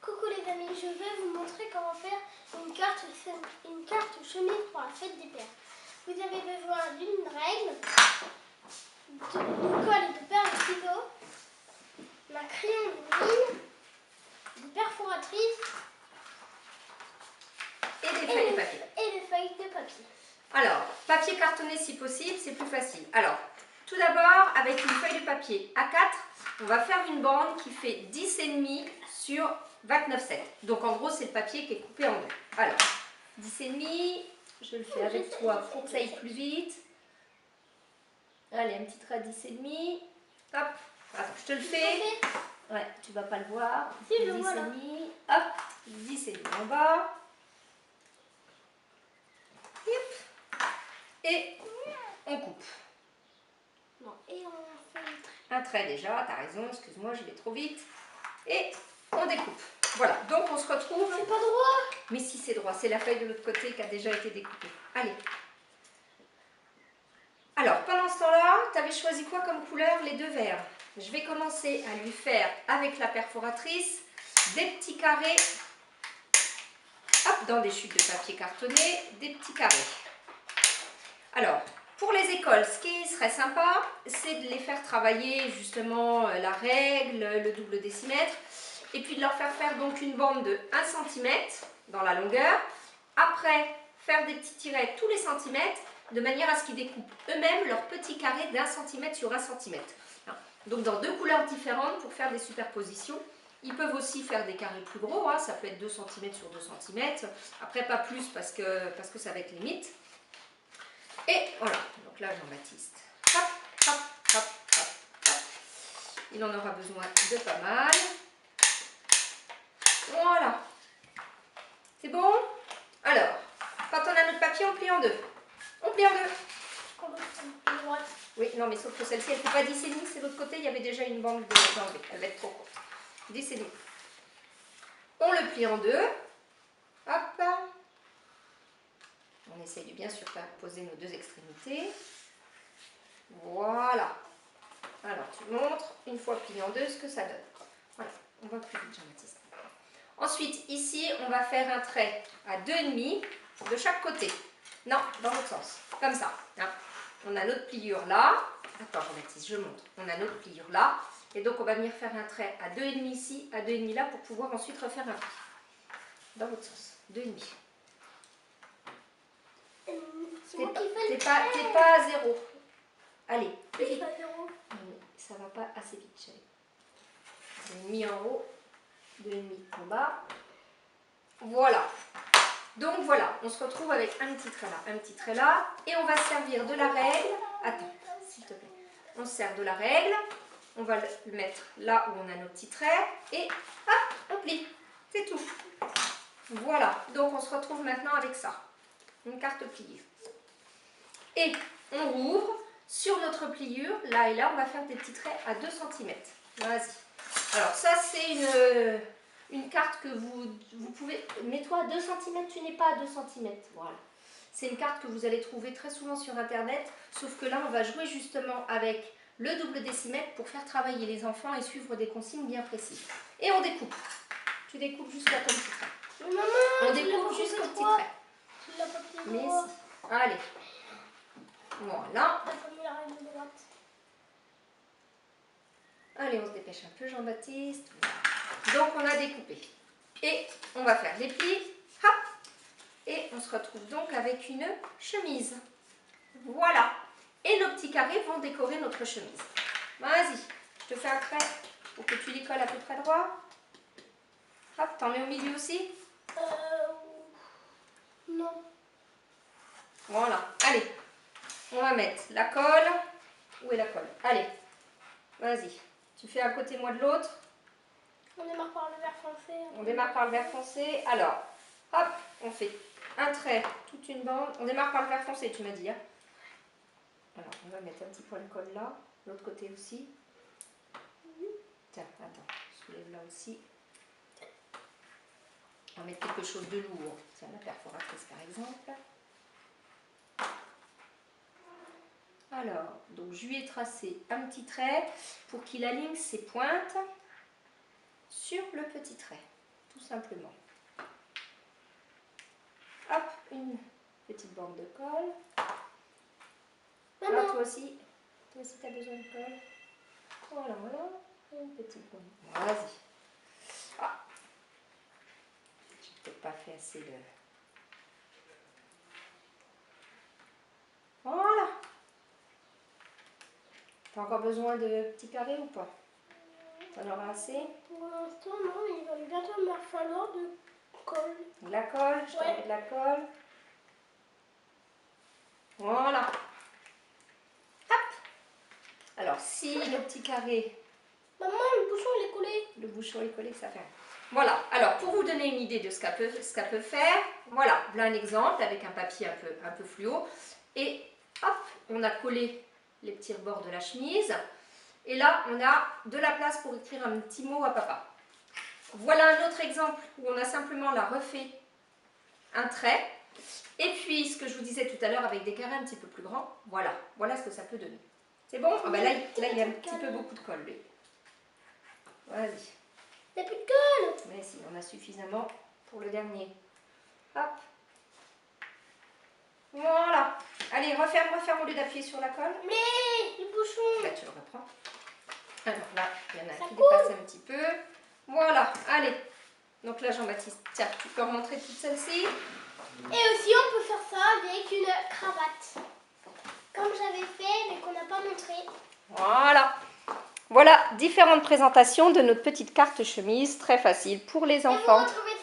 Coucou les amis, je vais vous montrer comment faire une carte chemise pour la fête des pères. Vous avez besoin d'une règle, de colle et de paire de ciseaux, d'un crayon de mine, des perforatrices et des feuilles de papier. Et des feuilles de papier. Alors, papier cartonné si possible, c'est plus facile. Alors, tout d'abord, avec une feuille de papier A4, on va faire une bande qui fait 10,5 sur 29,7. Donc en gros, c'est le papier qui est coupé en deux. Alors, 10,5, je le fais avec toi pour que ça aille plus vite. Allez, un petit trait 10,5. Hop, attends, je te le fais. Ouais, tu vas pas le voir. Si, je le vois là. 10,5, hop, 10,5 en bas. Et on coupe. Bon, et on fait Un trait déjà, t'as raison, excuse-moi, je vais trop vite. Et on découpe. Voilà, donc on se retrouve. C'est pas droit. Mais si c'est droit, c'est la feuille de l'autre côté qui a déjà été découpée. Allez. Alors, pendant ce temps-là, tu avais choisi quoi comme couleur? Les deux verts. Je vais commencer à lui faire, avec la perforatrice, des petits carrés. Hop, dans des chutes de papier cartonné, des petits carrés. Alors, pour les écoles, ce qui serait sympa, c'est de les faire travailler justement la règle, le double décimètre, et puis de leur faire donc une bande de 1 cm dans la longueur. Après, faire des petits tirets tous les centimètres, de manière à ce qu'ils découpent eux-mêmes leurs petits carrés d'1 cm sur 1 cm. Donc dans deux couleurs différentes pour faire des superpositions. Ils peuvent aussi faire des carrés plus gros, hein, ça peut être 2 cm sur 2 cm. Après, pas plus parce que ça va être limite. Et voilà, donc là Jean-Baptiste, hop, hop, hop, hop, hop. Il en aura besoin de pas mal. Voilà. C'est bon? Alors, quand on a notre papier, on plie en deux. On plie en deux. Oui, non, mais sauf que celle-ci, elle ne fait pas 10,5, c'est l'autre côté, il y avait déjà une bande d'enlever. Elle va être trop courte. 10,5. On le plie en deux. Hop. On essaye de bien superposer nos deux extrémités. Voilà. Alors, tu montres, une fois plié en deux, ce que ça donne. Voilà, on va plus vite, Jean-Baptiste. Ensuite, ici, on va faire un trait à 2,5 de chaque côté. Non, dans l'autre sens, comme ça. Hein. On a notre pliure là. Attends, Jean-Baptiste, je montre. On a notre pliure là. Et donc, on va venir faire un trait à 2,5 ici, à 2,5 là, pour pouvoir ensuite refaire un pli. Dans l'autre sens, 2,5. T'es pas à 0. Allez. C'est pas zéro. Ça va pas assez vite, chérie. 2,5 en haut, 2,5 en bas. Voilà. Donc voilà, on se retrouve avec un petit trait là, et on va se servir de la règle. Attends, s'il te plaît. On se sert de la règle, on va le mettre là où on a nos petits traits, et hop, on plie. C'est tout. Voilà, donc on se retrouve maintenant avec ça. Une carte pliée. Et on rouvre sur notre pliure, là et là, on va faire des petits traits à 2 cm. Vas-y. Alors ça, c'est une carte que vous pouvez... Mets-toi à 2 cm, tu n'es pas à 2 cm. Voilà. C'est une carte que vous allez trouver très souvent sur Internet, sauf que là, on va jouer justement avec le double décimètre pour faire travailler les enfants et suivre des consignes bien précises. Et on découpe. Tu découpes jusqu'à ton petit trait. Maman, On découpe jusqu'au petit trait. Tu l'as pas plié Mais droit. si. Allez. Voilà. T'as pas mis la règle de droite. Allez, on se dépêche un peu, Jean-Baptiste. Donc, on a découpé. Et on va faire des plis. Hop. Et on se retrouve donc avec une chemise. Voilà. Et nos petits carrés vont décorer notre chemise. Vas-y, je te fais un trait pour que tu les colles à peu près droit. Hop, t'en mets au milieu aussi? Non. Voilà. Allez, on va mettre la colle. Où est la colle? Allez, vas-y. Tu fais un côté, moi de l'autre. On démarre par le vert foncé. On démarre par le vert foncé. Alors, hop, on fait un trait, toute une bande. On démarre par le vert foncé, tu m'as dit. Hein. Alors, on va mettre un petit point de colle là. L'autre côté aussi. Tiens, attends, soulève là aussi. On va mettre quelque chose de lourd. Tiens, la perforatrice par exemple. Alors, donc je lui ai tracé un petit trait pour qu'il aligne ses pointes sur le petit trait. tout simplement. Hop, une petite bande de colle. Maman. Là, toi aussi tu as besoin de colle. Voilà, voilà. Une petite bande. Vas-y. Ah. J'ai peut-être pas fait assez de... Voilà. T'as encore besoin de petits carrés ou pas? T'en auras assez? Pour l'instant, non, il va bientôt me falloir de colle. De la colle, je t'en mets de la colle. Voilà. Hop. Alors, si nos petits carrés... Maman, le bouchon il est collé. Le bouchon est collé, ça fait... Voilà. Alors, pour vous donner une idée de ce qu'elle peut faire, voilà un exemple avec un papier un peu fluo. Et hop, on a collé les petits rebords de la chemise. Et là, on a de la place pour écrire un petit mot à papa. Voilà un autre exemple où on a simplement là refait un trait. Et puis, ce que je vous disais tout à l'heure avec des carrés un petit peu plus grands, voilà ce que ça peut donner. C'est bon? Ah ben là, il y a un petit peu beaucoup de colle, lui. Vas-y. Il n'y a plus de colle. Mais si, on a suffisamment pour le dernier. Hop. Voilà. Allez, referme au lieu d'appuyer sur la colle. Mais le bouchon. Là, tu le reprends. Alors là, il y en a Ça qui coule. dépassent un petit peu. Voilà, allez. Donc là, Jean-Baptiste, tiens, tu peux remontrer toute celle-ci. Et aussi, on peut faire ça avec une cravate. Comme j'avais fait, mais qu'on n'a pas montré. Voilà. Voilà différentes présentations de notre petite carte chemise, très facile pour les Et vous enfants. retrouvez